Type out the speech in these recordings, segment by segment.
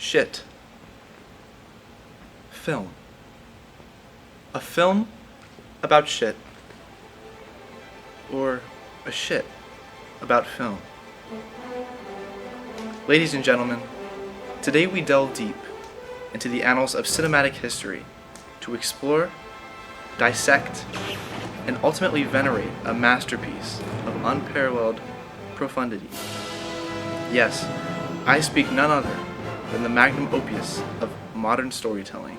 Shit. Film. A film about shit. Or a shit about film. Ladies and gentlemen, today we delve deep into the annals of cinematic history to explore, dissect, and ultimately venerate a masterpiece of unparalleled profundity. Yes, I speak none other than the magnum opus of modern storytelling,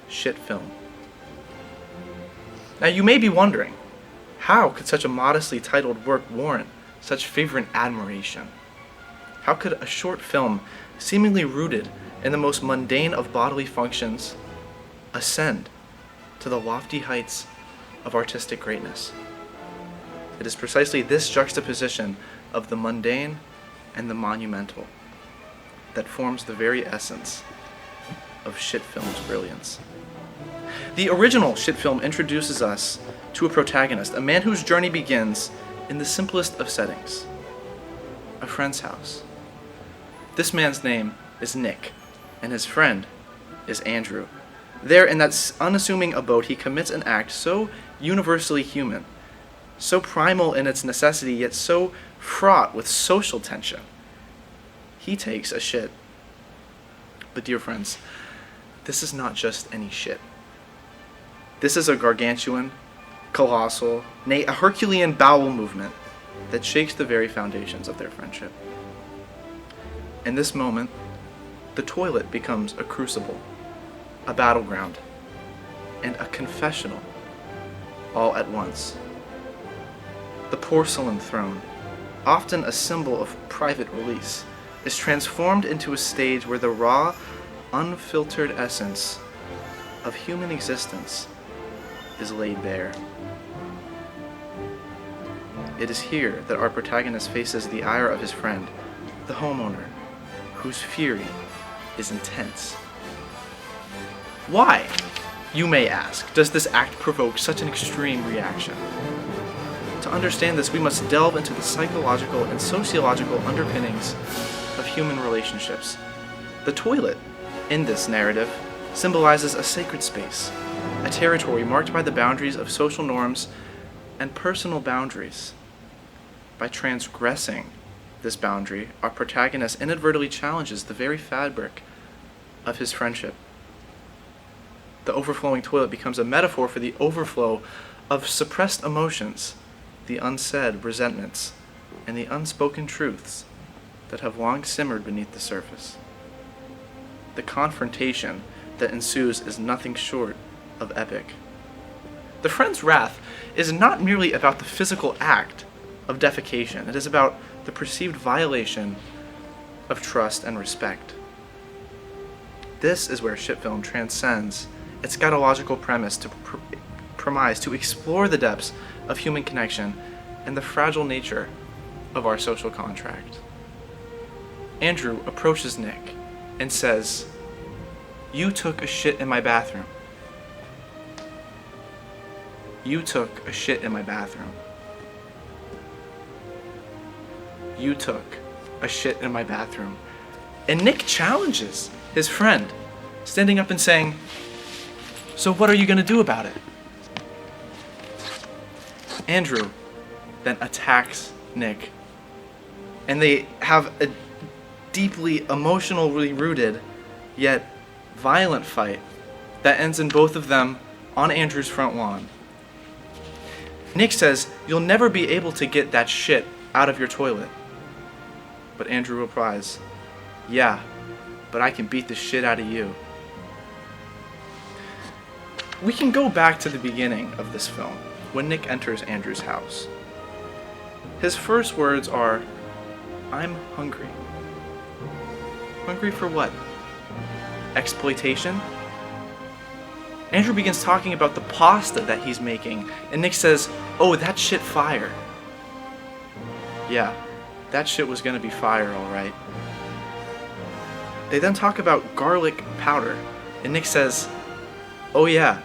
shit film. Now you may be wondering, how could such a modestly titled work warrant such fervent admiration? How could a short film, seemingly rooted in the most mundane of bodily functions, ascend to the lofty heights of artistic greatness? It is precisely this juxtaposition of the mundane and the monumental that forms the very essence of shit film's brilliance. The original shit film introduces us to a protagonist, a man whose journey begins in the simplest of settings, a friend's house. This man's name is Nick, and his friend is Andrew. There, in that unassuming abode, he commits an act so universally human, so primal in its necessity, yet so fraught with social tension. He takes a shit. But dear friends, this is not just any shit. This is a gargantuan, colossal, nay, a Herculean bowel movement that shakes the very foundations of their friendship. In this moment, the toilet becomes a crucible, a battleground, and a confessional all at once. The porcelain throne, often a symbol of private release, is transformed into a stage where the raw, unfiltered essence of human existence is laid bare. It is here that our protagonist faces the ire of his friend, the homeowner, whose fury is intense. Why, you may ask, does this act provoke such an extreme reaction? To understand this, we must delve into the psychological and sociological underpinnings of human relationships. The toilet, in this narrative, symbolizes a sacred space, a territory marked by the boundaries of social norms and personal boundaries. By transgressing this boundary, our protagonist inadvertently challenges the very fabric of his friendship. The overflowing toilet becomes a metaphor for the overflow of suppressed emotions, the unsaid resentments, and the unspoken truths that have long simmered beneath the surface. The confrontation that ensues is nothing short of epic. The friend's wrath is not merely about the physical act of defecation. It is about the perceived violation of trust and respect. This is where shit film transcends its scatological premise to premise to explore the depths of human connection and the fragile nature of our social contract. Andrew approaches Nick and says, "You took a shit in my bathroom. You took a shit in my bathroom. You took a shit in my bathroom." And Nick challenges his friend, standing up and saying, "So what are you going to do about it?" Andrew then attacks Nick, and they have a deeply emotionally rooted yet violent fight that ends in both of them on Andrew's front lawn. Nick says, "You'll never be able to get that shit out of your toilet." But Andrew replies, "Yeah, but I can beat the shit out of you." We can go back to the beginning of this film, when Nick enters Andrew's house. His first words are, "I'm hungry." Hungry for what? Exploitation? Andrew begins talking about the pasta that he's making, and Nick says, "Oh, that shit fire." Yeah, that shit was gonna be fire, alright. They then talk about garlic powder, and Nick says, "Oh yeah,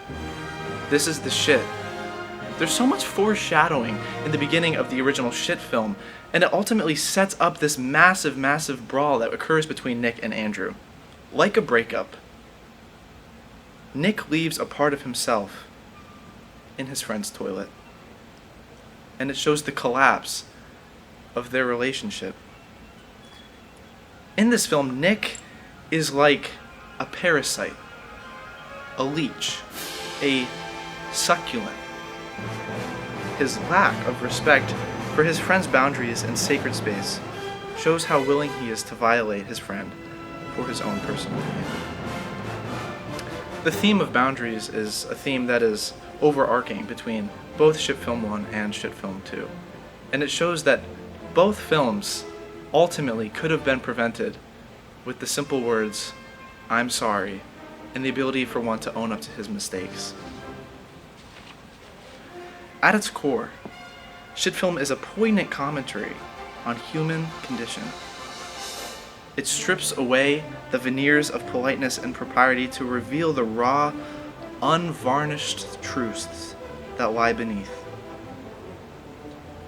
this is the shit." There's so much foreshadowing in the beginning of the original Shit film, and it ultimately sets up this massive, massive brawl that occurs between Nick and Andrew. Like a breakup, Nick leaves a part of himself in his friend's toilet, and it shows the collapse of their relationship. In this film, Nick is like a parasite, a leech, a succulent. His lack of respect for his friend's boundaries and sacred space shows how willing he is to violate his friend for his own personal gain. The theme of boundaries is a theme that is overarching between both Shit Film 1 and Shit Film 2, and it shows that both films ultimately could have been prevented with the simple words, "I'm sorry," and the ability for one to own up to his mistakes. At its core, Shit Film is a poignant commentary on human condition. It strips away the veneers of politeness and propriety to reveal the raw, unvarnished truths that lie beneath.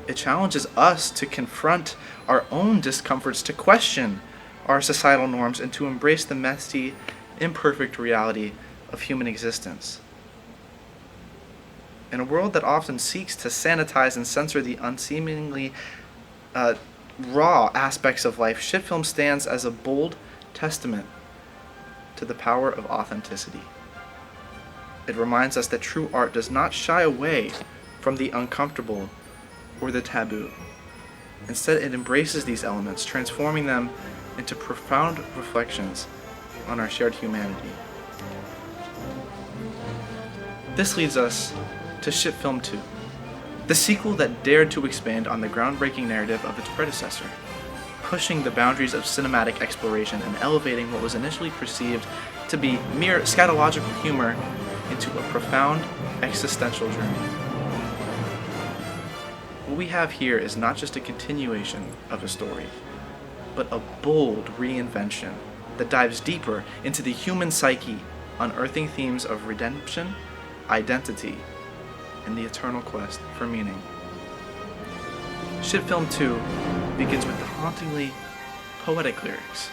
It challenges us to confront our own discomforts, to question our societal norms, and to embrace the messy, imperfect reality of human existence. In a world that often seeks to sanitize and censor the unseemingly raw aspects of life, Shit Film stands as a bold testament to the power of authenticity. It reminds us that true art does not shy away from the uncomfortable or the taboo. Instead, it embraces these elements, transforming them into profound reflections on our shared humanity. This leads us to Shit Film 2, the sequel that dared to expand on the groundbreaking narrative of its predecessor, pushing the boundaries of cinematic exploration and elevating what was initially perceived to be mere scatological humor into a profound existential journey. What we have here is not just a continuation of a story, but a bold reinvention that dives deeper into the human psyche, unearthing themes of redemption, identity, and the eternal quest for meaning. Shit Film 2 begins with the hauntingly poetic lyrics.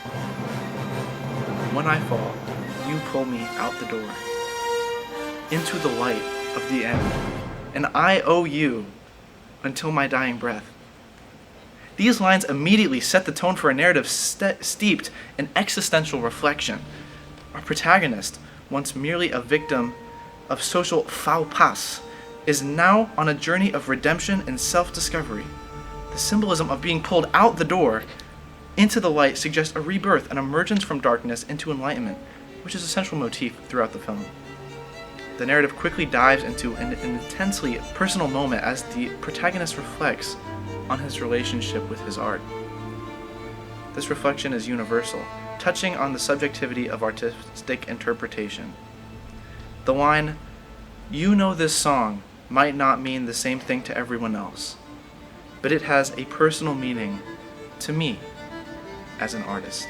"When I fall, you pull me out the door, into the light of the end, and I owe you until my dying breath." These lines immediately set the tone for a narrative steeped in existential reflection. Our protagonist, once merely a victim of social faux pas, is now on a journey of redemption and self-discovery. The symbolism of being pulled out the door into the light suggests a rebirth, an emergence from darkness into enlightenment, which is a central motif throughout the film. The narrative quickly dives into an intensely personal moment as the protagonist reflects on his relationship with his art. This reflection is universal, touching on the subjectivity of artistic interpretation. The line, "You know this song," might not mean the same thing to everyone else, but it has a personal meaning to me as an artist,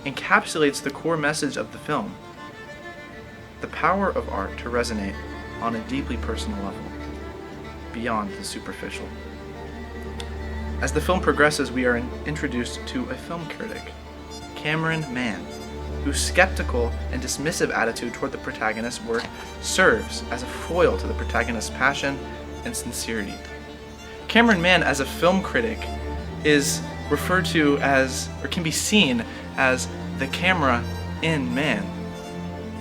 encapsulates the core message of the film, the power of art to resonate on a deeply personal level, beyond the superficial. As the film progresses, we are introduced to a film critic, Cameron Mann, whose skeptical and dismissive attitude toward the protagonist's work serves as a foil to the protagonist's passion and sincerity. Cameron Mann, as a film critic, is referred to as, or can be seen as, the camera in man,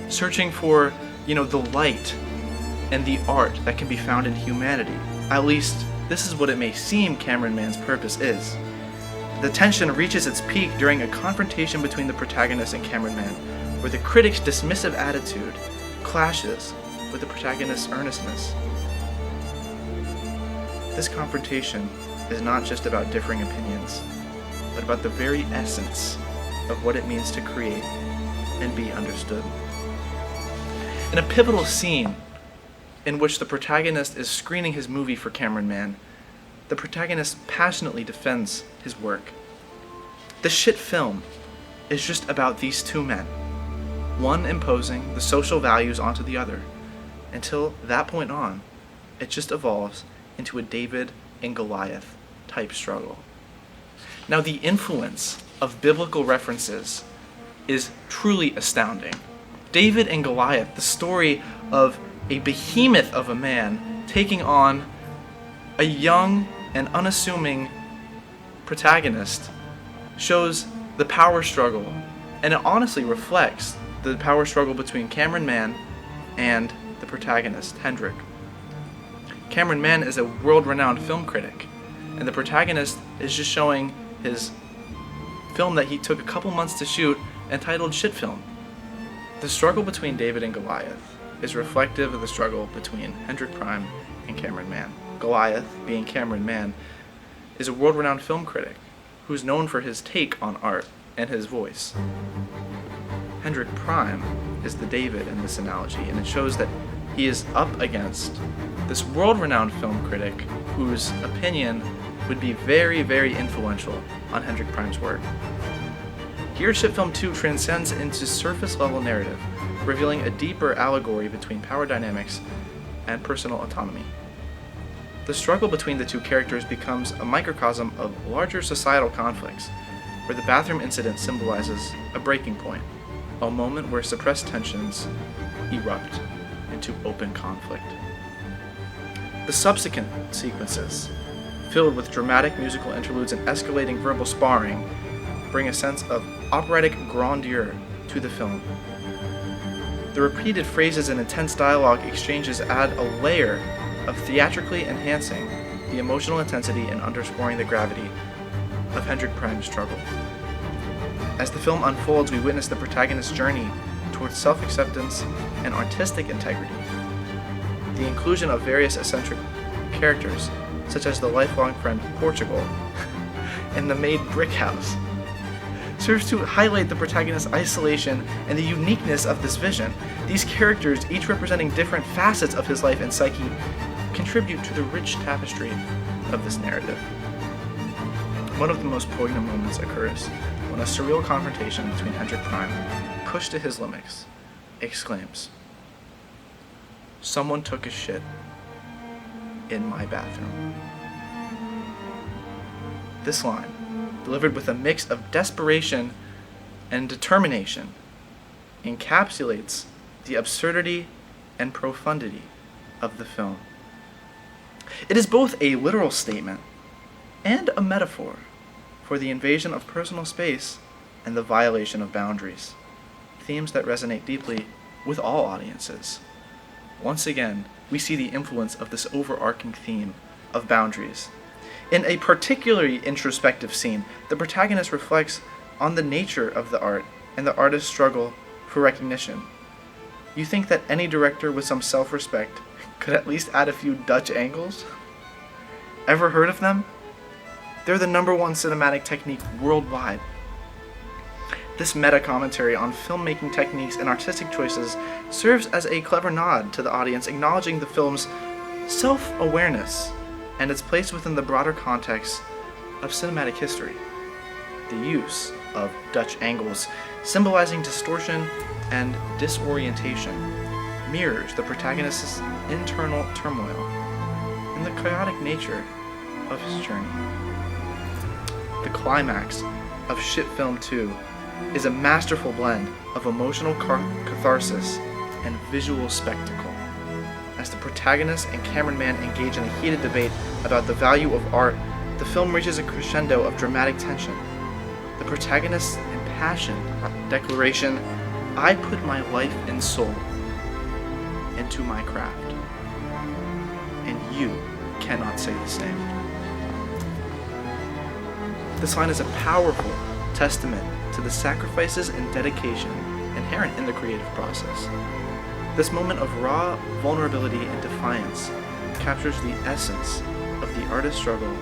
searching for, the light and the art that can be found in humanity. At least, this is what it may seem Cameron Mann's purpose is. The tension reaches its peak during a confrontation between the protagonist and Cameron Mann, where the critic's dismissive attitude clashes with the protagonist's earnestness. This confrontation is not just about differing opinions, but about the very essence of what it means to create and be understood. In a pivotal scene in which the protagonist is screening his movie for Cameron Mann, the protagonist passionately defends his work. The Shit Film is just about these two men, one imposing the social values onto the other. Until that point on, It just evolves into a David and Goliath type struggle. Now, the influence of biblical references is truly astounding. David and Goliath, the story of a behemoth of a man taking on a young and unassuming protagonist, shows the power struggle, and it honestly reflects the power struggle between Cameron Mann and the protagonist, Hendrik. Cameron Mann is a world-renowned film critic, and the protagonist is just showing his film that he took a couple months to shoot entitled Shit Film. The struggle between David and Goliath is reflective of the struggle between Hendrik Prime and Cameron Mann. Goliath, being Cameron Mann, is a world-renowned film critic who's known for his take on art and his voice. Hendrik Prime is the David in this analogy, and it shows that he is up against this world-renowned film critic whose opinion would be very, very influential on Hendrik Prime's work. Here, Shit Film 2 transcends into surface-level narrative, revealing a deeper allegory between power dynamics and personal autonomy. The struggle between the two characters becomes a microcosm of larger societal conflicts, where the bathroom incident symbolizes a breaking point, a moment where suppressed tensions erupt into open conflict. The subsequent sequences, filled with dramatic musical interludes and escalating verbal sparring, bring a sense of operatic grandeur to the film. The repeated phrases and intense dialogue exchanges add a layer of theatrically enhancing the emotional intensity and underscoring the gravity of Hendrik Prime's struggle. As the film unfolds, we witness the protagonist's journey towards self-acceptance and artistic integrity. The inclusion of various eccentric characters, such as the lifelong friend Portugal and the maid Brickhouse, serves to highlight the protagonist's isolation and the uniqueness of this vision. These characters, each representing different facets of his life and psyche, contribute to the rich tapestry of this narrative. One of the most poignant moments occurs when a surreal confrontation between Hendrik Prime, pushed to his limits, exclaims, "Someone took a shit in my bathroom." This line, delivered with a mix of desperation and determination, encapsulates the absurdity and profundity of the film. It is both a literal statement and a metaphor for the invasion of personal space and the violation of boundaries, themes that resonate deeply with all audiences. Once again, we see the influence of this overarching theme of boundaries. In a particularly introspective scene, the protagonist reflects on the nature of the art and the artist's struggle for recognition. You think that any director with some self-respect could at least add a few Dutch angles? Ever heard of them? They're the #1 cinematic technique worldwide. This meta-commentary on filmmaking techniques and artistic choices serves as a clever nod to the audience, acknowledging the film's self-awareness and its place within the broader context of cinematic history. The use of Dutch angles, symbolizing distortion and disorientation, mirrors the protagonist's internal turmoil and the chaotic nature of his journey. The climax of Shit Film 2 is a masterful blend of emotional catharsis and visual spectacle. As the protagonist and Cameron Mann engage in a heated debate about the value of art, the film reaches a crescendo of dramatic tension. The protagonist's impassioned declaration, "I put my life and soul into my craft, and you cannot say the same." This line is a powerful testament to the sacrifices and dedication inherent in the creative process. This moment of raw vulnerability and defiance captures the essence of the artist's struggle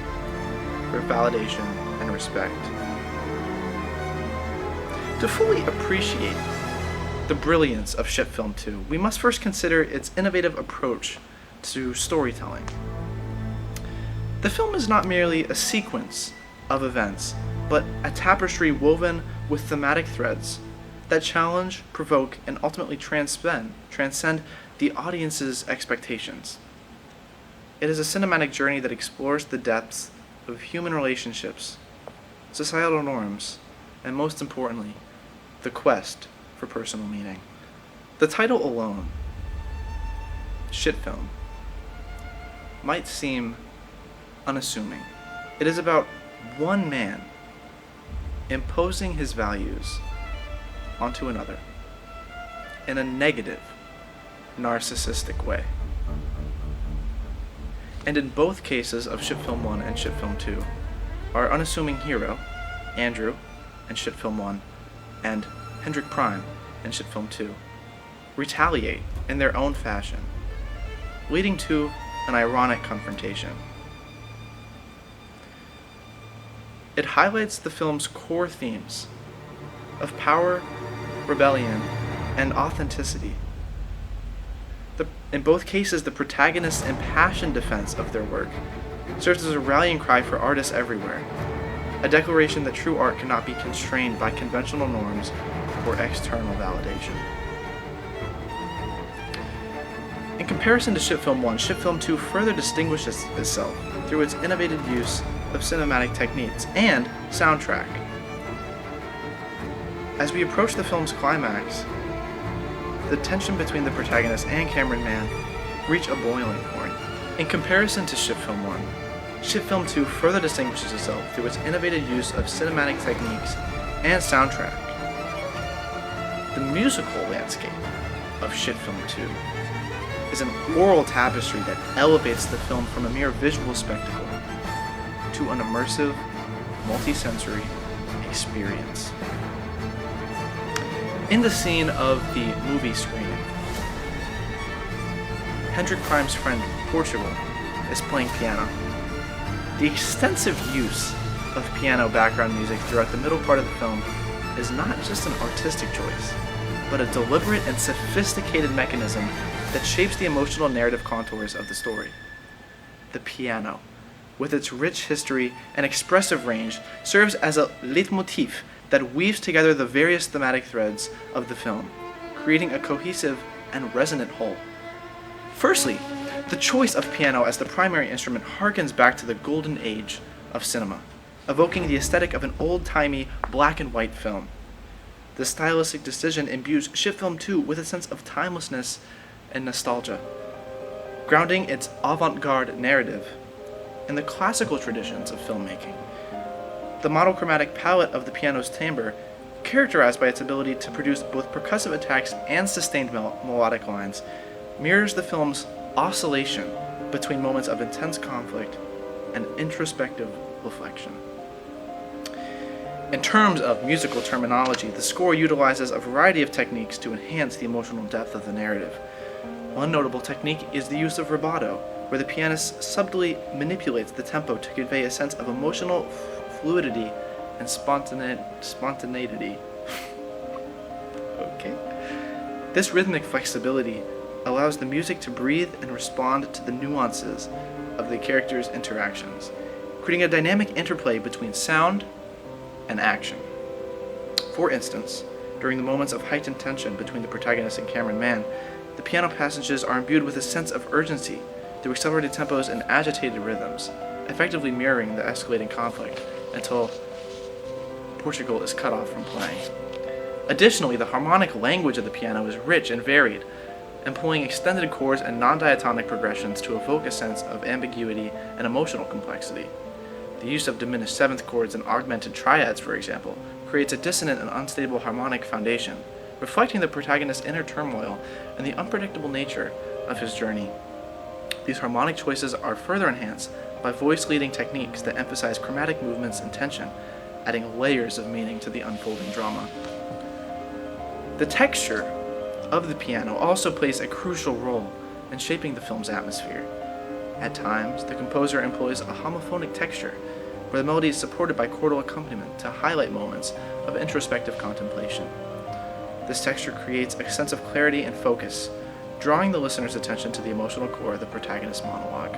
for validation and respect. To fully appreciate the brilliance of Shit Film 2, we must first consider its innovative approach to storytelling. The film is not merely a sequence of events, but a tapestry woven with thematic threads that challenge, provoke, and ultimately transcend the audience's expectations. It is a cinematic journey that explores the depths of human relationships, societal norms, and most importantly, the quest for personal meaning. The title alone, shit film, might seem unassuming. It is about one man imposing his values onto another in a negative, narcissistic way. And in both cases of Shit Film 1 and Shit Film 2, our unassuming hero, Andrew, in Shit Film 1, and Hendrik Prime in Shit Film 2, retaliate in their own fashion, leading to an ironic confrontation. It highlights the film's core themes of power, rebellion, and authenticity. In both cases, the protagonist's impassioned defense of their work serves as a rallying cry for artists everywhere, a declaration that true art cannot be constrained by conventional norms or external validation. In comparison to Shit Film 1, Shit Film 2 further distinguishes itself through its innovative use of cinematic techniques and soundtrack. As we approach the film's climax, the tension between the protagonist and cameraman reach a boiling point. In comparison to Shit Film 1, Shit Film 2 further distinguishes itself through its innovative use of cinematic techniques and soundtrack. The musical landscape of Shit Film 2 is an oral tapestry that elevates the film from a mere visual spectacle to an immersive, multi-sensory experience. In the scene of the movie screening, Hendrik Prime's friend Portugal is playing piano. The extensive use of piano background music throughout the middle part of the film is not just an artistic choice, but a deliberate and sophisticated mechanism that shapes the emotional narrative contours of the story. The piano, with its rich history and expressive range, serves as a leitmotif that weaves together the various thematic threads of the film, creating a cohesive and resonant whole. Firstly, the choice of piano as the primary instrument harkens back to the golden age of cinema, evoking the aesthetic of an old-timey black and white film. This stylistic decision imbues Shit Film 2 with a sense of timelessness and nostalgia, grounding its avant-garde narrative in the classical traditions of filmmaking. The monochromatic palette of the piano's timbre, characterized by its ability to produce both percussive attacks and sustained melodic lines, mirrors the film's oscillation between moments of intense conflict and introspective reflection. In terms of musical terminology, the score utilizes a variety of techniques to enhance the emotional depth of the narrative. One notable technique is the use of rubato, where the pianist subtly manipulates the tempo to convey a sense of emotional fluidity and spontaneity. Okay. This rhythmic flexibility allows the music to breathe and respond to the nuances of the characters' interactions, creating a dynamic interplay between sound and action. For instance, during the moments of heightened tension between the protagonist and cameraman, the piano passages are imbued with a sense of urgency through accelerated tempos and agitated rhythms, effectively mirroring the escalating conflict until Portugal is cut off from playing. Additionally, the harmonic language of the piano is rich and varied, employing extended chords and non-diatonic progressions to evoke a sense of ambiguity and emotional complexity. The use of diminished seventh chords and augmented triads, for example, creates a dissonant and unstable harmonic foundation, reflecting the protagonist's inner turmoil and the unpredictable nature of his journey. These harmonic choices are further enhanced by voice-leading techniques that emphasize chromatic movements and tension, adding layers of meaning to the unfolding drama. The texture of the piano also plays a crucial role in shaping the film's atmosphere. At times, the composer employs a homophonic texture, where the melody is supported by chordal accompaniment to highlight moments of introspective contemplation. This texture creates a sense of clarity and focus, drawing the listener's attention to the emotional core of the protagonist's monologue.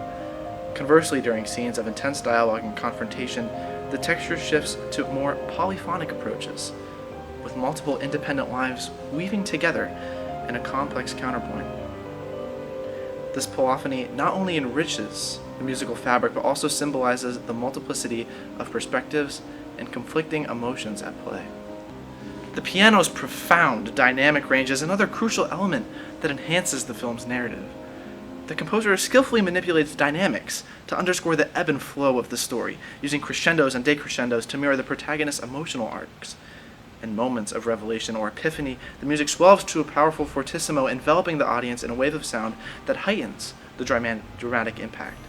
Conversely, during scenes of intense dialogue and confrontation, the texture shifts to more polyphonic approaches, with multiple independent lines weaving together in a complex counterpoint. This polyphony not only enriches the musical fabric, but also symbolizes the multiplicity of perspectives and conflicting emotions at play. The piano's profound dynamic range is another crucial element that enhances the film's narrative. The composer skillfully manipulates dynamics to underscore the ebb and flow of the story, using crescendos and decrescendos to mirror the protagonist's emotional arcs. In moments of revelation or epiphany, the music swells to a powerful fortissimo, enveloping the audience in a wave of sound that heightens the dramatic impact.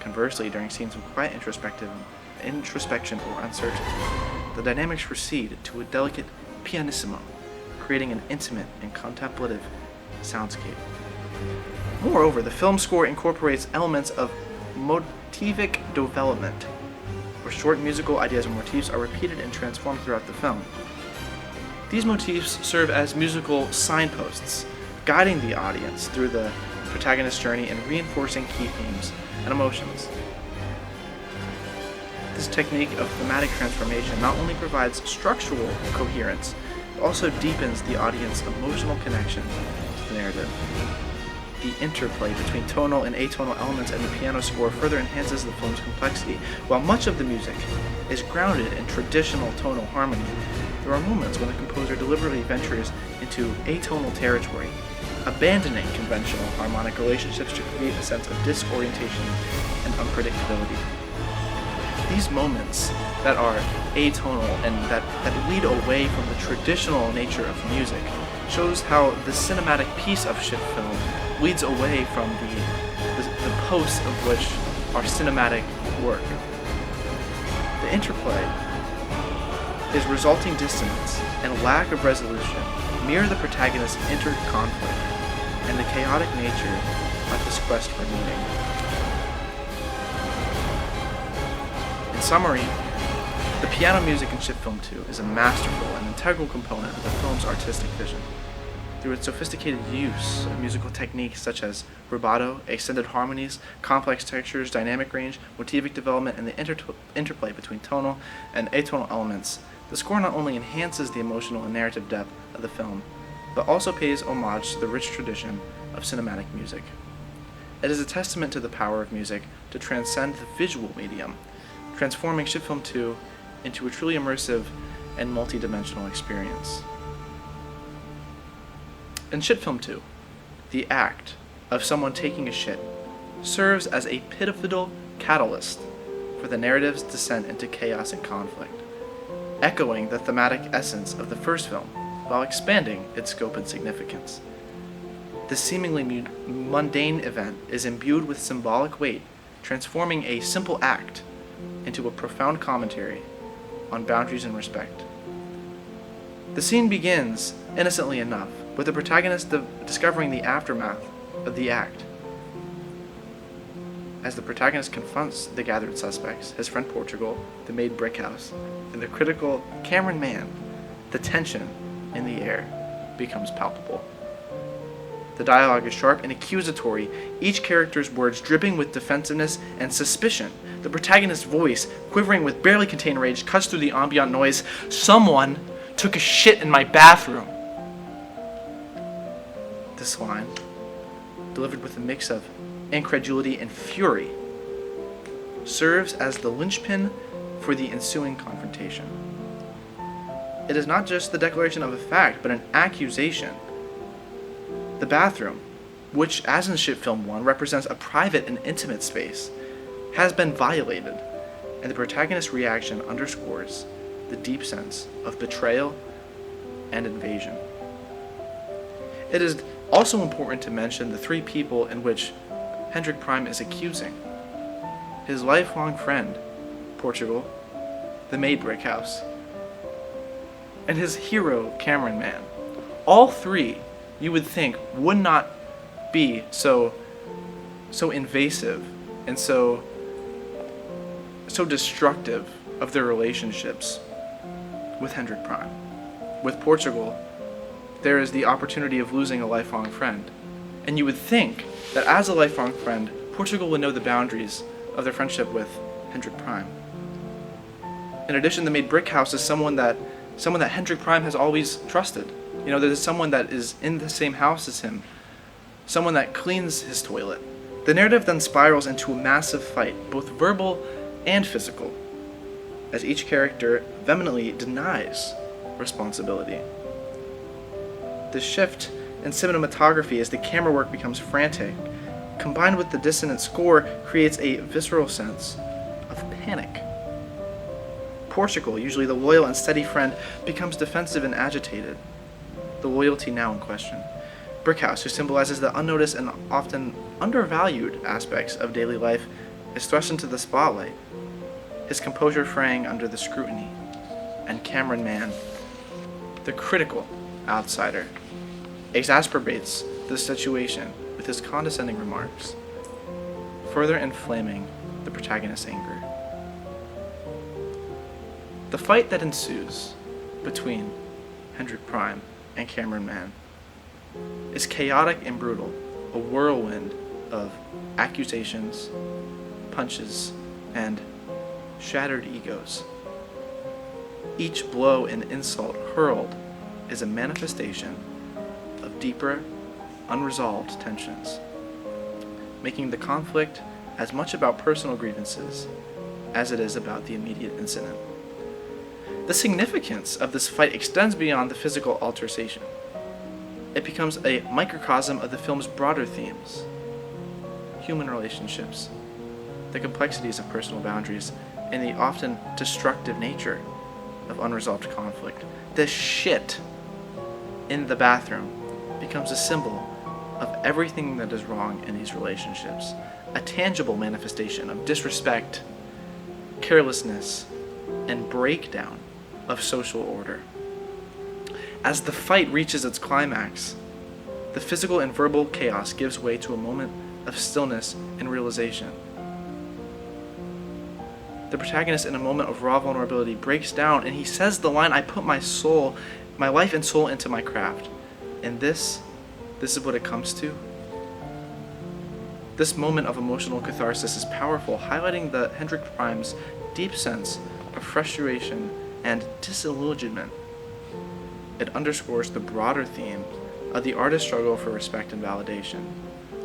Conversely, during scenes of quiet introspection or uncertainty, the dynamics recede to a delicate pianissimo, creating an intimate and contemplative soundscape. Moreover, the film score incorporates elements of motivic development, where short musical ideas or motifs are repeated and transformed throughout the film. These motifs serve as musical signposts, guiding the audience through the protagonist's journey and reinforcing key themes and emotions. This technique of thematic transformation not only provides structural coherence, but also deepens the audience's emotional connection to the narrative. The interplay between tonal and atonal elements in the piano score further enhances the film's complexity. While much of the music is grounded in traditional tonal harmony, there are moments when the composer deliberately ventures into atonal territory, abandoning conventional harmonic relationships to create a sense of disorientation and unpredictability. These moments that are atonal and that lead away from the traditional nature of music shows how the cinematic piece of ship film leads away from the posts of which are cinematic work. The interplay is resulting dissonance and lack of resolution mirror the protagonist's inner conflict and the chaotic nature of his quest for meaning. In summary, the piano music in Ship Film 2 is a masterful and integral component of the film's artistic vision. Through its sophisticated use of musical techniques such as rubato, extended harmonies, complex textures, dynamic range, motivic development, and the interplay between tonal and atonal elements, the score not only enhances the emotional and narrative depth of the film, but also pays homage to the rich tradition of cinematic music. It is a testament to the power of music to transcend the visual medium, transforming Ship Film 2 into a truly immersive and multi-dimensional experience. In Shit Film 2, the act of someone taking a shit serves as a pivotal catalyst for the narrative's descent into chaos and conflict, echoing the thematic essence of the first film while expanding its scope and significance. This seemingly mundane event is imbued with symbolic weight, transforming a simple act into a profound commentary on boundaries and respect. The scene begins, innocently enough, with the protagonist discovering the aftermath of the act. As the protagonist confronts the gathered suspects, his friend Portugal, the maid Brickhouse, and the critical Cameron Mann, the tension in the air becomes palpable. The dialogue is sharp and accusatory, each character's words dripping with defensiveness and suspicion. The protagonist's voice, quivering with barely contained rage, cuts through the ambient noise. "Someone took a shit in my bathroom." This line, delivered with a mix of incredulity and fury, serves as the linchpin for the ensuing confrontation. It is not just the declaration of a fact, but an accusation. The bathroom, which, as in Ship Film 1, represents a private and intimate space, has been violated, and the protagonist's reaction underscores the deep sense of betrayal and invasion. It is also important to mention the three people in which Hendrik Prime is accusing: his lifelong friend, Portugal, the maid Brickhouse, and his hero, Cameron Mann. All three, you would think, would not be so invasive and so destructive of their relationships with Hendrik Prime. With Portugal, there is the opportunity of losing a lifelong friend. And you would think that as a lifelong friend, Portugal would know the boundaries of their friendship with Hendrik Prime. In addition, the maid Brickhouse is someone that Hendrik Prime has always trusted. You know, there's someone that is in the same house as him someone that cleans his toilet. The narrative then spirals into a massive fight, both verbal and physical, as each character vehemently denies responsibility. The shift in cinematography as the camera work becomes frantic, combined with the dissonant score, creates a visceral sense of panic. Portugal, usually the loyal and steady friend, becomes defensive and agitated, the loyalty now in question. Brickhouse, who symbolizes the unnoticed and often undervalued aspects of daily life, is thrust into the spotlight, his composure fraying under the scrutiny. And Cameron Mann, the critical outsider, exacerbates the situation with his condescending remarks, further inflaming the protagonist's anger. The fight that ensues between Hendrik Prime and Cameron Mann is chaotic and brutal, a whirlwind of accusations, punches, and shattered egos. Each blow and insult hurled is a manifestation of deeper, unresolved tensions, making the conflict as much about personal grievances as it is about the immediate incident. The significance of this fight extends beyond the physical altercation. It becomes a microcosm of the film's broader themes: human relationships, the complexities of personal boundaries, and the often destructive nature of unresolved conflict. The shit in the bathroom becomes a symbol of everything that is wrong in these relationships, a tangible manifestation of disrespect, carelessness, and breakdown of social order. As the fight reaches its climax, the physical and verbal chaos gives way to a moment of stillness and realization. The protagonist, in a moment of raw vulnerability, breaks down and he says the line, "I put my life and soul into my craft." And this is what it comes to. This moment of emotional catharsis is powerful, highlighting the Hendrik Prime's deep sense of frustration and disillusionment. It underscores the broader theme of the artist's struggle for respect and validation,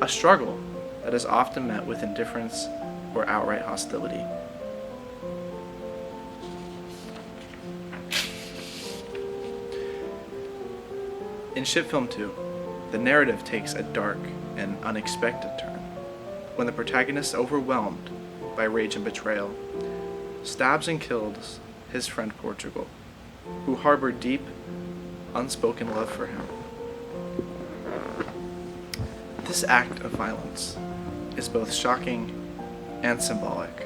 a struggle that is often met with indifference or outright hostility. In Shit Film 2, the narrative takes a dark and unexpected turn when the protagonist, overwhelmed by rage and betrayal, stabs and kills his friend Portugal, who harbored deep, unspoken love for him. This act of violence is both shocking and symbolic,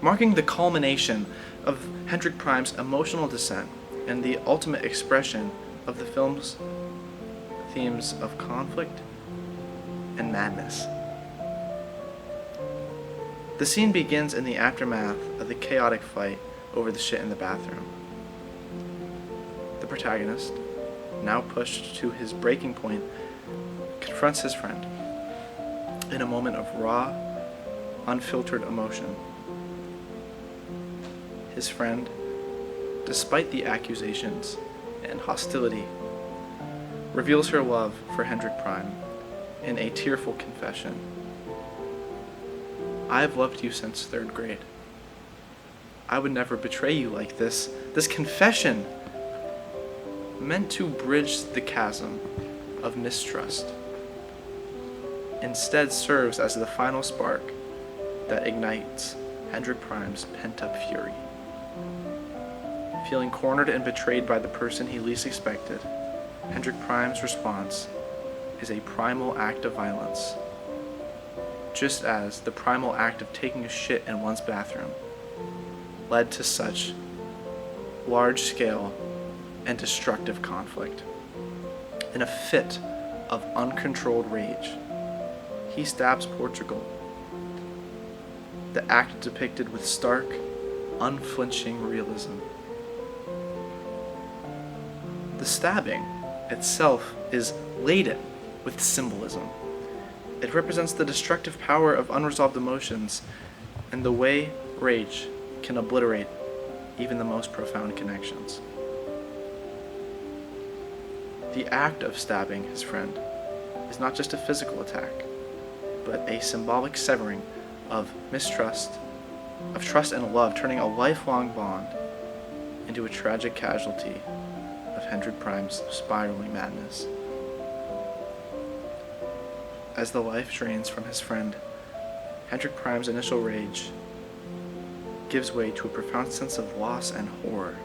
marking the culmination of Hendrik Prime's emotional descent and the ultimate expression of the film's themes of conflict and madness. The scene begins in the aftermath of the chaotic fight over the shit in the bathroom. The protagonist, now pushed to his breaking point, confronts his friend in a moment of raw, unfiltered emotion. His friend, despite the accusations and hostility, reveals her love for Hendrik Prime in a tearful confession. "I have loved you since 3rd grade. I would never betray you like this." This confession, meant to bridge the chasm of mistrust, instead serves as the final spark that ignites Hendrik Prime's pent-up fury. Feeling cornered and betrayed by the person he least expected, Hendrik Prime's response is a primal act of violence, just as the primal act of taking a shit in one's bathroom led to such large-scale and destructive conflict. In a fit of uncontrolled rage, he stabs Portugal, the act depicted with stark, unflinching realism. The stabbing itself is laden with symbolism. It represents the destructive power of unresolved emotions and the way rage can obliterate even the most profound connections. The act of stabbing his friend is not just a physical attack, but a symbolic severing of mistrust, of trust and love, turning a lifelong bond into a tragic casualty of Hendrik Prime's spiraling madness. As the life drains from his friend, Hendrik Prime's initial rage gives way to a profound sense of loss and horror.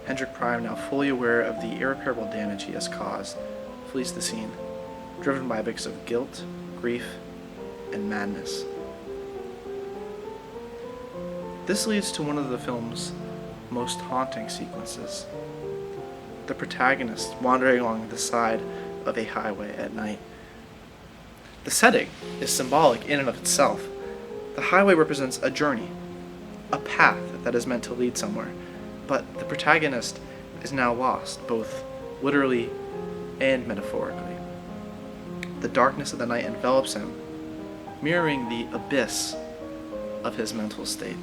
Hendrik Prime, now fully aware of the irreparable damage he has caused, flees the scene, driven by a mix of guilt, grief, and madness. This leads to one of the film's most haunting sequences. The protagonist wandering along the side of a highway at night. The setting is symbolic in and of itself. The highway represents a journey, a path that is meant to lead somewhere, but the protagonist is now lost, both literally and metaphorically. The darkness of the night envelops him, mirroring the abyss of his mental state.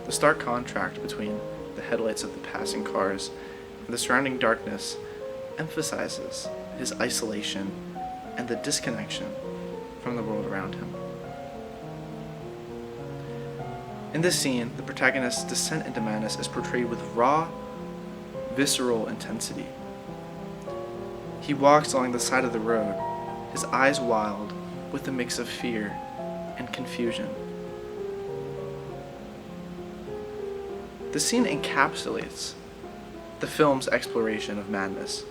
The stark contrast between the headlights of the passing cars and the surrounding darkness emphasizes his isolation and the disconnection from the world around him. In this scene, the protagonist's descent into madness is portrayed with raw, visceral intensity. He walks along the side of the road, his eyes wild with a mix of fear and confusion. The scene encapsulates the film's exploration of madness,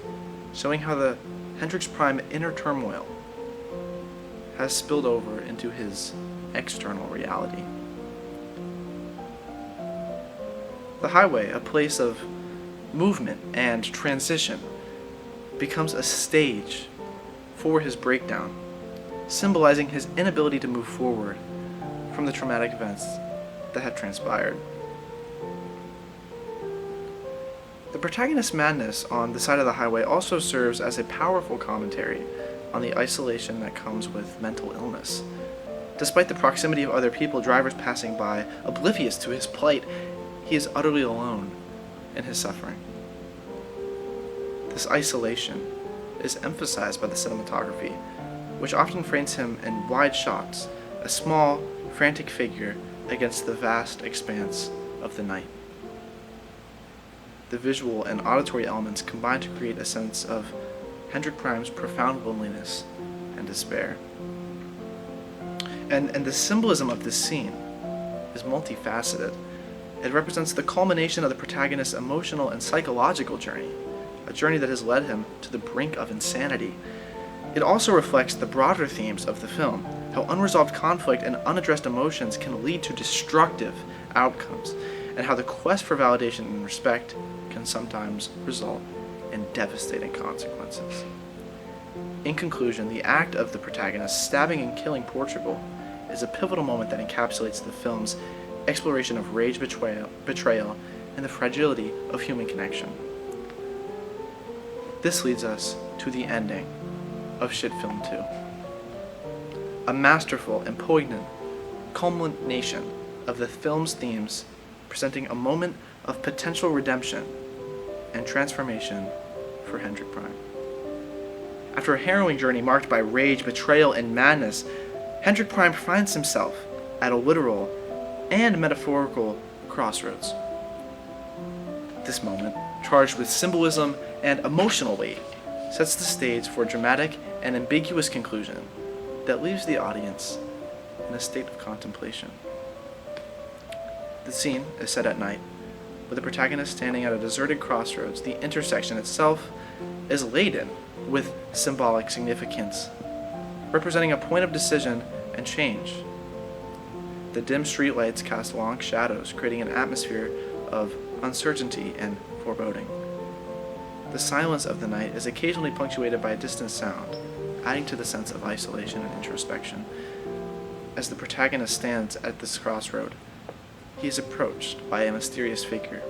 showing how the Hendrik Prime inner turmoil has spilled over into his external reality. The highway, a place of movement and transition, becomes a stage for his breakdown, symbolizing his inability to move forward from the traumatic events that had transpired. The protagonist's madness on the side of the highway also serves as a powerful commentary on the isolation that comes with mental illness. Despite the proximity of other people, drivers passing by, oblivious to his plight, he is utterly alone in his suffering. This isolation is emphasized by the cinematography, which often frames him in wide shots, a small, frantic figure against the vast expanse of the night. The visual and auditory elements combine to create a sense of Hendrik Prime's profound loneliness and despair. And the symbolism of this scene is multifaceted. It represents the culmination of the protagonist's emotional and psychological journey, a journey that has led him to the brink of insanity. It also reflects the broader themes of the film, how unresolved conflict and unaddressed emotions can lead to destructive outcomes, and how the quest for validation and respect can sometimes result in devastating consequences. In conclusion, the act of the protagonist stabbing and killing Portugal is a pivotal moment that encapsulates the film's exploration of rage, betrayal, and the fragility of human connection. This leads us to the ending of Shit Film 2. A masterful and poignant culmination of the film's themes, presenting a moment of potential redemption and transformation for Hendrik Prime. After a harrowing journey marked by rage, betrayal, and madness, Hendrik Prime finds himself at a literal and metaphorical crossroads. This moment, charged with symbolism and emotional weight, sets the stage for a dramatic and ambiguous conclusion that leaves the audience in a state of contemplation. The scene is set at night, with the protagonist standing at a deserted crossroads. The intersection itself is laden with symbolic significance, representing a point of decision and change. The dim streetlights cast long shadows, creating an atmosphere of uncertainty and foreboding. The silence of the night is occasionally punctuated by a distant sound, adding to the sense of isolation and introspection. As the protagonist stands at this crossroad, he is approached by a mysterious figure,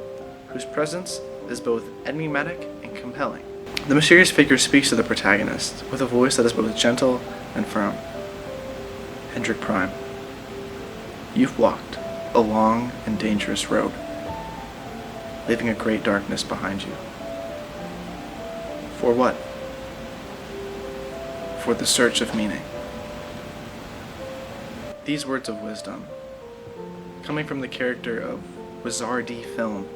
whose presence is both enigmatic and compelling. The mysterious figure speaks to the protagonist with a voice that is both gentle and firm. Hendrik Prime, you've walked a long and dangerous road, leaving a great darkness behind you. For what? For the search of meaning. These words of wisdom, coming from the character of Wizardy Film,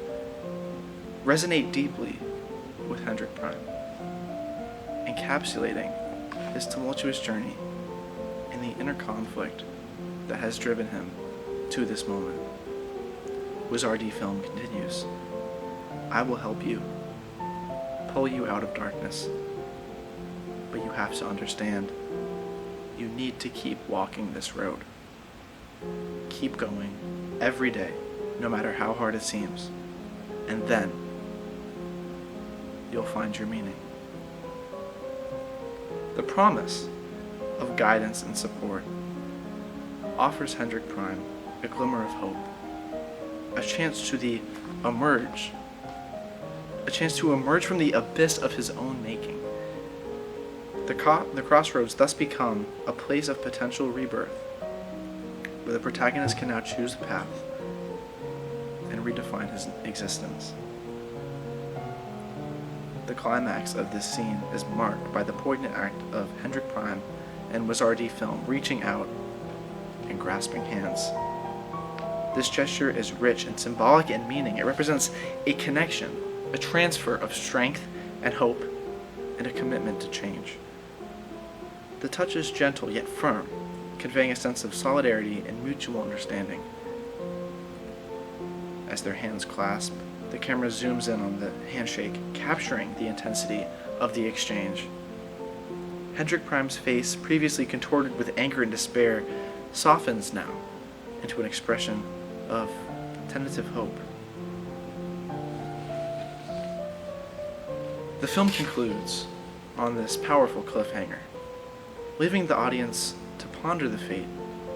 resonate deeply with Hendrik Prime, encapsulating his tumultuous journey and the inner conflict that has driven him to this moment. Wizardy Film continues, I will help you, pull you out of darkness, but you have to understand, you need to keep walking this road. Keep going every day, no matter how hard it seems, and then you'll find your meaning. The promise of guidance and support offers Hendrik Prime a glimmer of hope, a chance to emerge from the abyss of his own making. The crossroads thus become a place of potential rebirth, where the protagonist can now choose a path and redefine his existence. The climax of this scene is marked by the poignant act of Hendrik Prime and Wizardy Film reaching out and grasping hands. This gesture is rich and symbolic in meaning. It represents a connection, a transfer of strength and hope, and a commitment to change. The touch is gentle yet firm, conveying a sense of solidarity and mutual understanding. As their hands clasp, the camera zooms in on the handshake, capturing the intensity of the exchange. Hendrik Prime's face, previously contorted with anger and despair, softens now into an expression of tentative hope. The film concludes on this powerful cliffhanger, leaving the audience to ponder the fate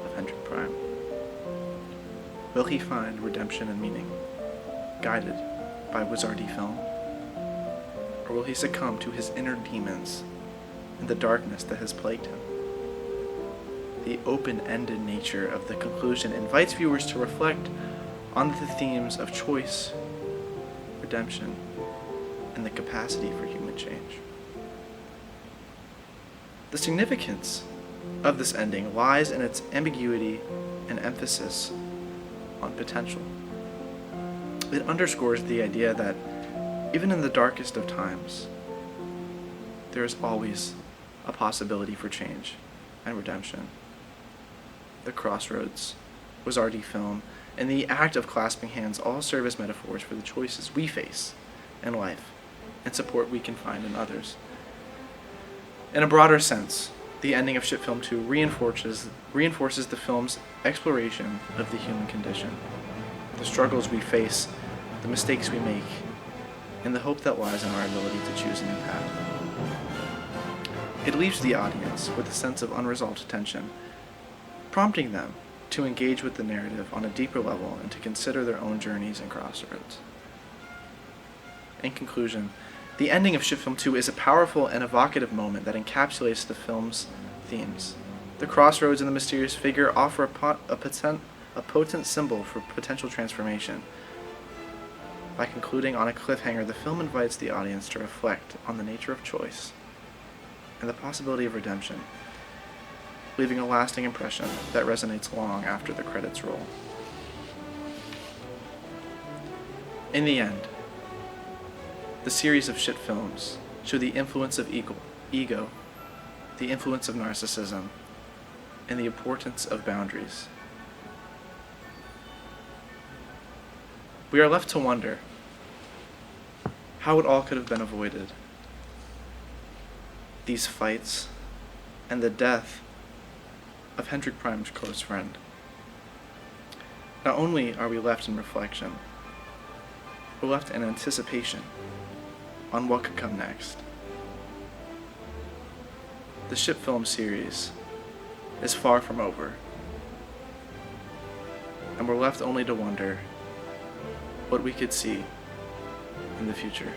of Hendrik Prime. Will he find redemption and meaning, guided by Wizardy Film? Or will he succumb to his inner demons and the darkness that has plagued him? The open-ended nature of the conclusion invites viewers to reflect on the themes of choice, redemption, and the capacity for human change. The significance of this ending lies in its ambiguity and emphasis on potential. It underscores the idea that even in the darkest of times, there is always a possibility for change and redemption. The crossroads, Wizardy Film, and the act of clasping hands all serve as metaphors for the choices we face in life and support we can find in others. In a broader sense, the ending of Shit Film 2 reinforces the film's exploration of the human condition, the struggles we face, the mistakes we make, and the hope that lies in our ability to choose a new path. It leaves the audience with a sense of unresolved tension, prompting them to engage with the narrative on a deeper level and to consider their own journeys and crossroads. In conclusion, the ending of Shit Film 2 is a powerful and evocative moment that encapsulates the film's themes. The crossroads and the mysterious figure offer a potent symbol for potential transformation. By concluding on a cliffhanger, the film invites the audience to reflect on the nature of choice and the possibility of redemption, leaving a lasting impression that resonates long after the credits roll. In the end, the series of Shit films show the influence of ego, the influence of narcissism, and the importance of boundaries. We are left to wonder how it all could have been avoided. These fights and the death of Hendrik Prime's close friend. Not only are we left in reflection, we're left in anticipation on what could come next. The Shit Film series is far from over, and we're left only to wonder what we could see in the future.